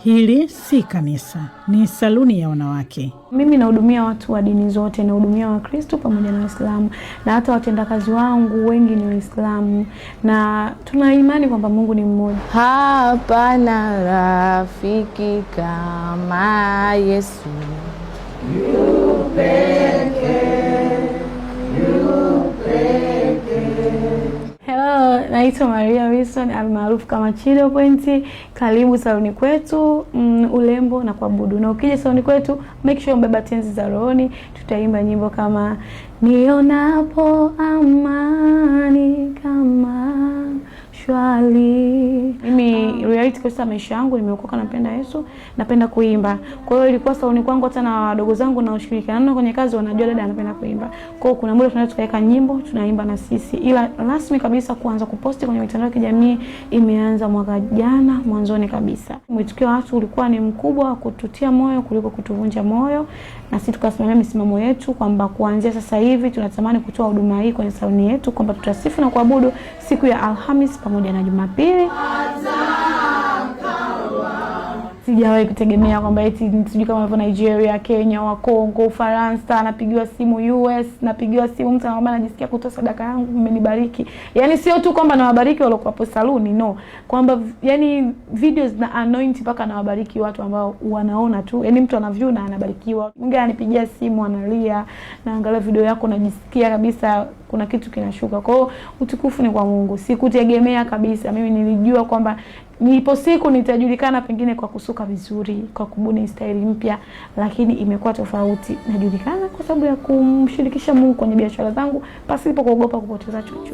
Hili si kanisa, ni saluni ya wanawake. Mimi nahudumia watu wa dini zote, nahudumia Wakristo pamoja na Waislamu, na hata watendakazi wangu wengi ni Waislamu, na tuna imani kwamba Mungu ni mmoja. Hapana rafiki kama Yesu. Hello, naitwa Maria Wilson almaarufu kama Chido Point. Karibu saloni kwetu, urembo na kuabudu. Na ukija saloni kwetu, make sure mbeba tenzi za rohoni. Tutaimba nyimbo kama nionapo amani kama shwali. Mimi reality kwa maisha yangu nimeokoka, napenda Yesu, napenda kuimba. Kwa hiyo ilikuwa saloni kwangu, hata na wadogo zangu na ushirikiana nao kwenye kazi wanajua dada anapenda kuimba. Kwa hiyo kuna muda tunaweza tukaweka nyimbo, tunaimba na sisi. Ila rasmi kabisa kuanza kuposti kwenye mitandao ya kijamii imeanza mwaka jana mwanzoni kabisa. Mwitikio wa watu ulikuwa ni mkubwa, kututia moyo kuliko kutuvunja moyo, na sisi tukasimamia misimamo yetu kwamba kuanzia sasa hivi tunatamani kutoa huduma hii kwenye saloni yetu, kwamba tutasifu na kuabudu siku ya Alhamisi pamoja na Jumapili. Sijawahi kutegemea kwamba eti sijui kama hapo Nigeria, Kenya, wa Kongo, Ufaransa, napigiwa simu US, napigiwa simu mtu anamwambia najisikia kutoa sadaka yangu, mmenibariki. Yaani sio tu kwamba nawabariki wale kwa saluni, no. Kwamba yani videos na anoint mpaka nawabariki watu ambao wanaona tu. Yaani mtu anaview na anabarikiwa. Mwingine anipigia simu analia, naangalia video yako najisikia kabisa kuna kitu kinashuka. Kwa hiyo utukufu ni kwa Mungu. Sikutegemea kabisa. Mimi nilijua kwamba nipo siku nitajulikana pengine kwa kusuka vizuri, kwa kubuni style mpya, lakini imekuwa tofauti. Najulikana kwa sababu ya kumshirikisha Mungu kwenye biashara zangu pasipo kuogopa kupoteza chochote.